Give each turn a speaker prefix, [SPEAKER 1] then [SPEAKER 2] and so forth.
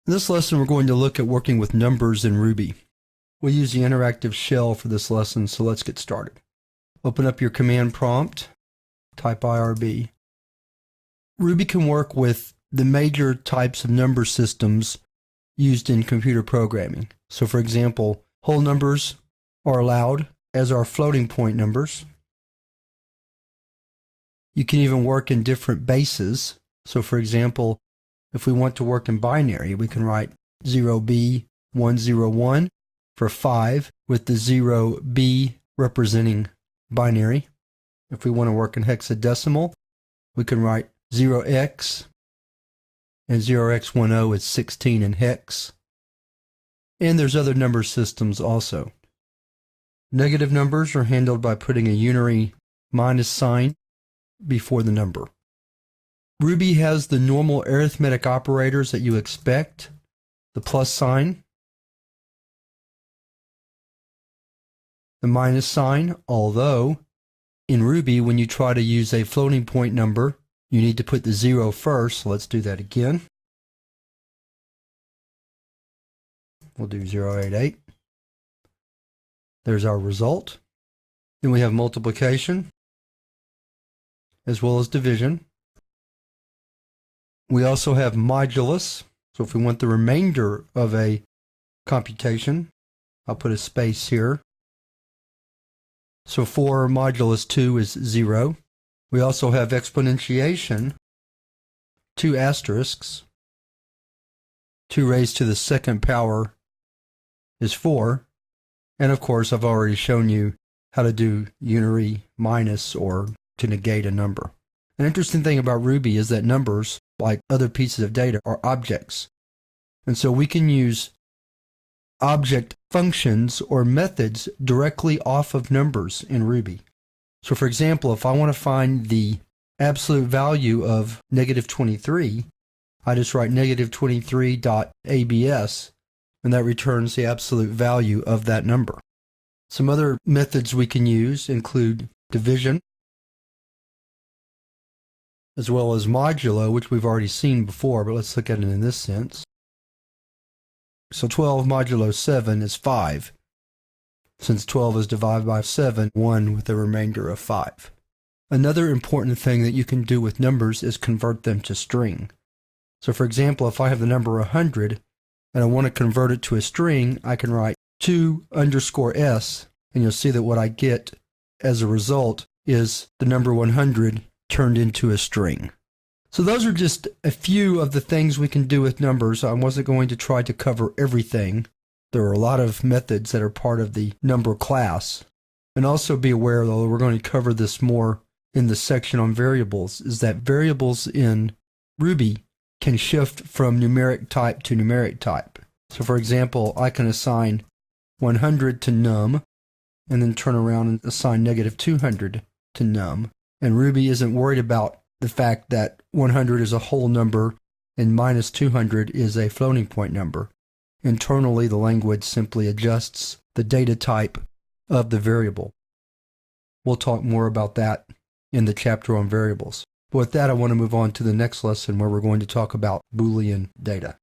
[SPEAKER 1] In this lesson, we're going to look at working with numbers in Ruby. We'll use the interactive shell for this lesson, so let's get started. Open up your command prompt, type IRB. Ruby can work with the major types of number systems used in computer programming. So for example, whole numbers are allowed, as are floating point numbers. You can even work in different bases. So for example, if we want to work in binary, we can write 0B101 for 5 with the 0B representing binary. If we want to work in hexadecimal, we can write 0x and 0x10 is 16 in hex. And there's other number systems also. Negative numbers are handled by putting a unary minus sign before the number. Ruby has the normal arithmetic operators that you expect, the plus sign, the minus sign, although in Ruby when you try to use a floating point number, you need to put the 0 first, so let's do that again. We'll do 088. There's our result. Then we have multiplication as well as division. We also have modulus, so if we want the remainder of a computation, I'll put a space here. So 4 modulus 2 is 0. We also have exponentiation, 2 asterisks. 2 raised to the second power is 4. And of course, I've already shown you how to do unary minus or to negate a number. An interesting thing about Ruby is that numbers, like other pieces of data, are objects. And so we can use object functions or methods directly off of numbers in Ruby. So for example, if I want to find the absolute value of -23, I just write -23.abs, and that returns the absolute value of that number. Some other methods we can use include division, as well as modulo, which we've already seen before, but let's look at it in this sense. So 12 modulo 7 is 5. Since 12 is divided by 7, 1 with a remainder of 5. Another important thing that you can do with numbers is convert them to string. So for example, if I have the number 100 and I want to convert it to a string, I can write 2_s, and you'll see that what I get as a result is the number 100 turned into a string. So those are just a few of the things we can do with numbers. I wasn't going to try to cover everything. There are a lot of methods that are part of the number class. And also be aware, though, we're going to cover this more in the section on variables, is that variables in Ruby can shift from numeric type to numeric type. So for example, I can assign 100 to num, and then turn around and assign -200 to num. And Ruby isn't worried about the fact that 100 is a whole number and -200 is a floating point number. Internally, the language simply adjusts the data type of the variable. We'll talk more about that in the chapter on variables. But with that, I want to move on to the next lesson where we're going to talk about Boolean data.